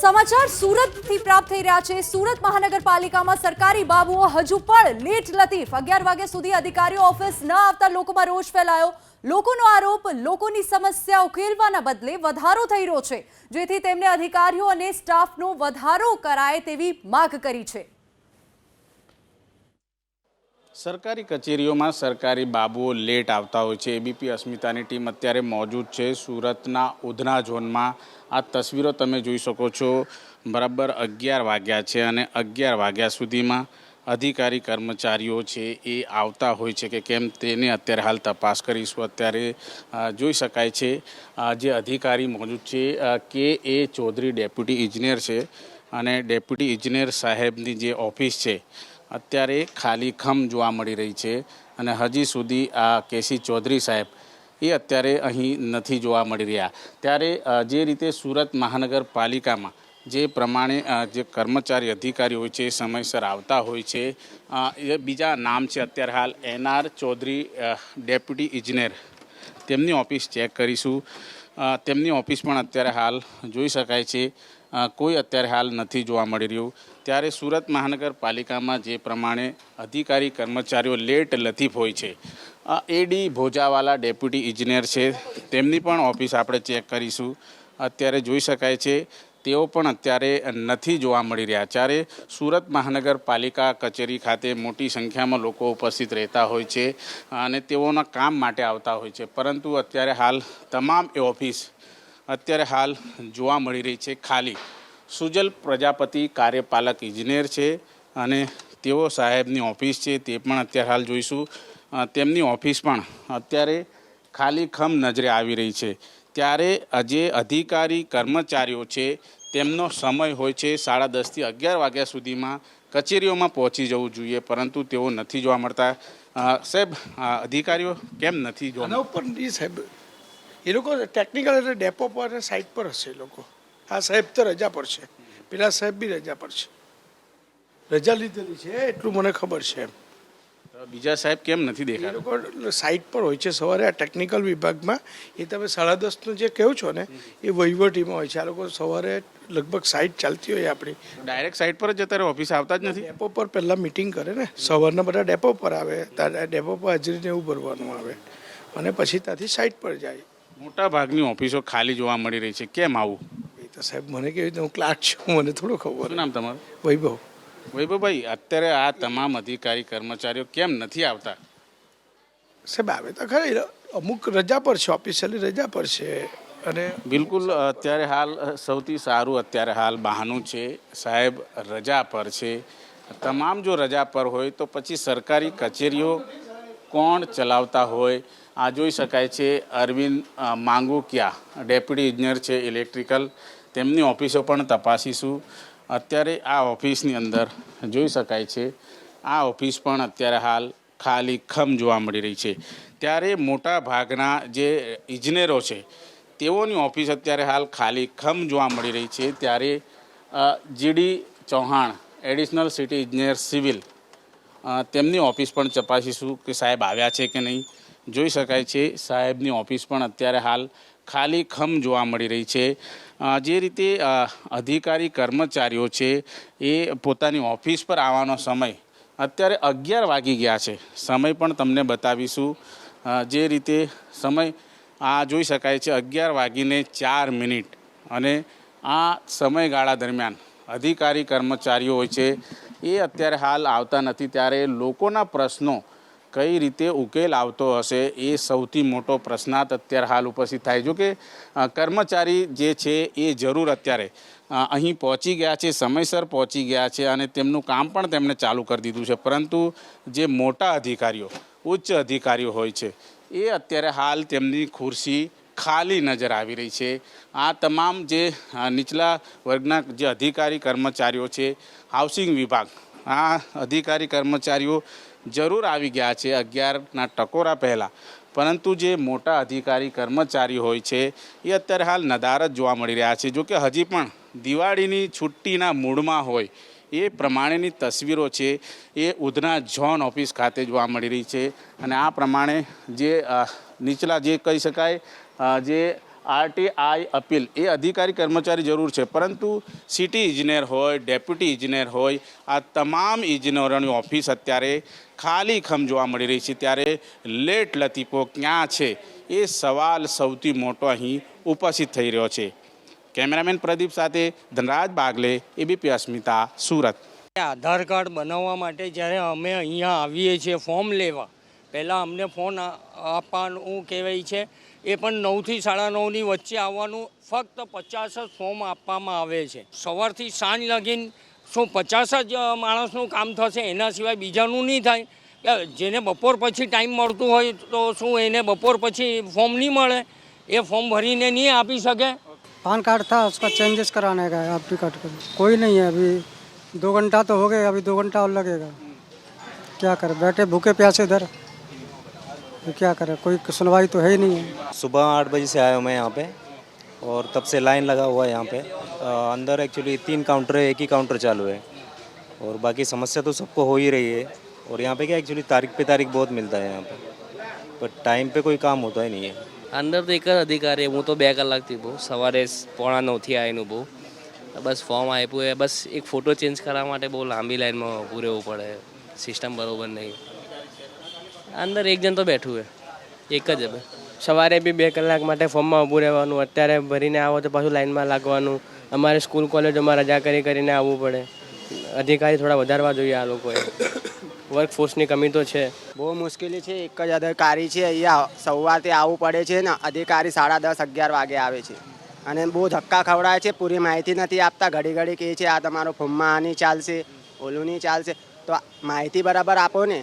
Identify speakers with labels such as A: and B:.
A: સમાચાર સુરતથી પ્રાપ્ત થઈ રહ્યા છે। સુરત મહાનગરપાલિકામાં સરકારી બાબુઓ હજુ પણ લેટ લતીફ। 11 વાગ્યા સુધી અધિકારીઓ ઓફિસ ન આવતા લોકોમાં રોષ ફેલાયો। લોકોનો આરોપ લોકોની સમસ્યા ઉકેલવાના બદલે વધારો થઈ રહ્યો છે, જેથી તેમને અધિકારીઓ અને સ્ટાફનો વધારો કરાય તેવી માંગ કરી છે।
B: સરકારી કચેરીઓમાં સરકારી બાબુઓ લેટ આવતા હોય છે। એબીપી અસ્મિતાની ટીમ અત્યારે મોજૂદ છે સુરતના ઉધના ઝોનમાં। આ તસવીરો તમે જોઈ શકો છો। બરાબર 11 વાગ્યા છે અને 11 વાગ્યા સુધીમાં અધિકારી કર્મચારીઓ છે એ આવતા હોય છે કે કેમ તેને અત્યારે હાલ તપાસ કરીશું। અત્યારે જોઈ શકાય છે જે અધિકારી મોજૂદ છે કે એ ચૌધરી ડેપ્યુટી ઇજનેર છે અને ડેપ્યુટી ઇજનેર સાહેબની જે ઓફિસ છે અત્યારે ખાલી ખમ જોવા મળી રહી છે અને હજી સુધી આ કેસી ચૌધરી સાહેબ એ અત્યારે અહીં નથી જોવા મળી રહ્યા। ત્યારે જે રીતે સુરત મહાનગરપાલિકામાં જે પ્રમાણે જે કર્મચારી અધિકારી હોય છે એ સમયસર આવતા હોય છે। એ બીજા નામ છે અત્યારે હાલ એનઆર ચૌધરી ડેપ્યુટી ઇજનેર, તેમની ઓફિસ ચેક કરીશું। તેમની ઓફિસ પણ અત્યારે હાલ જોઈ શકાય છે કોઈ અત્યારે હાલ નથી જોવા મળી રહ્યું। ત્યારે સુરત મહાનગરપાલિકામાં જે પ્રમાણે અધિકારી કર્મચારીઓ લેટ લતીફ હોય છે, એડી ભોજાવાલા ડેપ્યુટી ઇજનેર છે તેમની પણ ઓફિસ આપણે ચેક કરીશું। અત્યારે જોઈ શકાય છે તેઓ પણ અત્યારે નથી જોવા મળી રહ્યા। ત્યારે સુરત મહાનગરપાલિકા કચેરી ખાતે મોટી સંખ્યામાં લોકો ઉપસ્થિત રહેતા હોય છે અને તેઓના કામ માટે આવતા હોય છે, પરંતુ અત્યારે હાલ તમામ એ ઓફિસ અત્યારે હાલ જોવા મળી રહી છે ખાલી। સુજલ પ્રજાપતિ કાર્યપાલક ઇજનેર છે અને તેઓ સાહેબની ઓફિસ છે તે પણ અત્યારે હાલ જોઈશું। તેમની ઓફિસ પણ અત્યારે ખાલી ખમ નજરે આવી રહી છે। ત્યારે જે અધિકારી કર્મચારીઓ છે તેમનો સમય હોય છે 10:30 થી 11 વાગ્યા સુધીમાં કચેરીઓમાં પહોંચી જવું જોઈએ, પરંતુ તેઓ નથી જોવા મળતા। સાહેબ, અધિકારીઓ કેમ નથી જોવા
C: ઉપર સાહેબ? એ લોકો ટેકનિકલ એટલે ડેપો પર સાઇટ પર હશે એ લોકો। આ સાહેબ તો રજા પર છે, પેલા સાહેબ બી રજા પર છે, રજા લીધેલી છે એટલું મને ખબર છે।
B: બીજા સાહેબ કેમ નથી
C: એ
B: દેખાતા?
C: લોકો સાઇટ પર હોય છે સવારે આ ટેકનિકલ વિભાગમાં। એ તમે 10:30નું જે કહો છો ને એ વહીવટીમાં હોય છે। આ લોકો સવારે લગભગ સાઇટ ચાલતી હોય આપણી,
B: ડાયરેક્ટ સાઇટ પર જ અત્યારે ઓફિસ આવતા જ નથી?
C: ડેપો પર પહેલાં મિટિંગ કરે ને, સવારના બધા ડેપો પર આવે, ડેપો પર હાજરીને એવું ભરવાનું આવે અને પછી ત્યાંથી સાઇટ પર જાય।
B: મોટા ભાગની ઓફિસો ખાલી જોવા મળી રહી છે, કેમ આવું?
C: એ તો સાહેબ મને કેવી રીતે, હું ક્લાર્ક છું, મને થોડું ખબર।
B: શું નામ તમારું?
C: વૈભવ।
B: વૈભવભાઈ, અત્યારે આ તમામ અધિકારી કર્મચારીઓ કેમ નથી આવતા?
C: સાહેબ આવે તો ખરી, અમુક રજા પર છે, ઓફિશિયલી રજા પર છે અને
B: બિલકુલ અત્યારે હાલ સૌથી સારું અત્યારે હાલ બહાનું છે સાહેબ રજા પર છે। તમામ જો રજા પર હોય તો પછી સરકારી કચેરીઓ કોણ ચલાવતા હોય? આ જોઈ શકાય છે અરવિંદ માંગુકિયા ડેપ્યુટી ઇજનેર છે ઇલેક્ટ્રિકલ, તેમની ઓફિસો પણ તપાસીશું। અત્યારે આ ઓફિસની અંદર જોઈ શકાય છે આ ઓફિસ પણ અત્યારે હાલ ખાલી ખમ જોવા મળી રહી છે। ત્યારે મોટા ભાગના જે ઇજનેરો છે તેઓની ઓફિસ અત્યારે હાલ ખાલી ખમ જોવા મળી રહી છે। ત્યારે જીડી ચૌહાણ એડિશનલ સિટી ઇજનેર સિવિલ, તેમની ઓફિસ પણ તપાસીશું કે સાહેબ આવ્યા છે કે નહીં। જોઈ શકાય છે સાહેબની ઓફિસ પણ અત્યારે હાલ ખાલી ખમ જોવા મળી રહી છે। જે રીતે અધિકારી કર્મચારીઓ છે એ પોતાની ઓફિસ પર આવવાનો સમય અત્યારે 11 વાગી ગયા છે, સમય પણ તમને બતાવીશું। જે રીતે સમય આ જોઈ શકાય છે 11:04 અને આ સમયગાળા દરમિયાન અધિકારી કર્મચારીઓ હોય છે એ અત્યારે હાલ આવતા નથી। ત્યારે લોકોના પ્રશ્નો કઈ રીતે ઉકેલ આવતો હશે એ સૌથી મોટો પ્રશ્નાર્થ અત્યારે હાલ ઉપસ્થિત થાય। જો કે કર્મચારી જે છે એ જરૂર અત્યારે અહીં પહોંચી ગયા છે, સમયસર પહોંચી ગયા છે અને તેમનું કામ પણ તેમણે ચાલુ કરી દીધું છે, પરંતુ જે મોટા અધિકારીઓ, ઉચ્ચ અધિકારીઓ હોય છે એ અત્યારે હાલ તેમની ખુરશી ખાલી નજર આવી રહી છે। આ તમામ જે નીચલા વર્ગના જે અધિકારી કર્મચારીઓ છે, હાઉસિંગ વિભાગ, આ અધિકારી કર્મચારીઓ જરૂર આવી ગયા છે 11ના ટકોરા પહેલાં, પરંતુ જે મોટા અધિકારી કર્મચારીઓ હોય છે એ અત્યારે હાલ નદાર જ જોવા મળી રહ્યા છે। જો કે હજી પણ દિવાળીની છુટ્ટીના મૂડમાં હોય એ પ્રમાણેની તસવીરો છે એ ઉધના ઝોન ઓફિસ ખાતે જોવા મળી રહી છે અને આ પ્રમાણે જે નીચલા જે કહી શકાય જે આરટીઆઈ અપીલ એ અધિકારી કર્મચારી જરૂર છે, પરંતુ સિટી ઇજનેર હોય, ડેપ્યુટી ઇજનેર હોય, આ તમામ ઇજનેરોની ઓફિસ અત્યારે ખાલી ખમ જોવા મળી રહી છે. ત્યારે લેટ લતીફો ક્યાં છે એ સવાલ સૌથી મોટો અહીં ઉપસ્થિત થઈ રહ્યો છે. કેમેરામેન પ્રદીપ સાથે ધનરાજ બાગલે, એબીપી અસ્મિતા, સુરત.
D: આધાર કાર્ડ બનાવવા માટે જ્યારે અમે અહીંયા આવીએ છીએ ફોર્મ લેવા, પહેલાં અમને ફોન આપવાનું કહેવાય છે, એ પણ 9 થી 9:30ની વચ્ચે આવવાનું. ફક્ત 50 જ ફોર્મ આપવામાં આવે છે. સવારથી સાંજ લગીને શું 50 જ માણસનું કામ થશે? એના સિવાય બીજાનું નહીં થાય. જેને બપોર પછી ટાઈમ મળતું હોય તો શું એને બપોર પછી ફોર્મ નહીં મળે? એ ફોર્મ ભરીને નહીં આપી શકે.
E: पान कार्ड था उसका चेंजेस कराने का है, आप भी काट कर कोई नहीं है अभी. 2 घंटा तो हो गए, अभी 2 घंटा और लगेगा. क्या करें, बैठे भूखे प्यासे इधर, तो क्या करें, कोई सुनवाई तो है ही नहीं है.
F: सुबह 8 बजे से आया हूँ मैं यहाँ पे और तब से लाइन लगा हुआ है यहाँ पे. अंदर एक्चुअली 3 काउंटर है, एक ही काउंटर चालू है और बाकी समस्या तो सबको हो ही रही है. और यहाँ पे क्या एक्चुअली तारीख पे तारीख बहुत मिलता है यहाँ पे, पर टाइम पे कोई काम होता ही नहीं है.
G: અંદર તો એક જ અધિકારી, હું તો 2 કલાકથી બહુ સવારે 8:45 આવીને બહુ બસ ફોર્મ આપ્યું એ બસ એક ફોટો ચેન્જ કરવા માટે બહુ લાંબી લાઈનમાં ઊભું રહેવું પડે. સિસ્ટમ બરાબર નહીં. અંદર એક જણ તો બેઠું હે, એક જ હવે.
H: સવારે બી 2 કલાક માટે ફોર્મમાં ઊભું રહેવાનું, અત્યારે ભરીને આવો તો પાછું લાઈનમાં લાગવાનું. અમારે સ્કૂલ કોલેજોમાં રજા કરીને આવવું પડે. અધિકારી થોડા વધારવા જોઈએ આ લોકોએ. વર્કફોર્સની કમી તો છે.
I: બહુ મુશ્કેલી છે. એક જ અધિકારી છે અહીંયા, સવારથી આવવું પડે છે ને અધિકારી 10:30 11 વાગે આવે છે અને બહુ ધક્કા ખવડાવે છે. પૂરી માહિતી નથી આપતા. ઘડી ઘડી કહે છે આ તમારો ફોર્મમાં આની ચાલશે, ઓલું નહીં ચાલશે. તો માહિતી બરાબર આપો ને.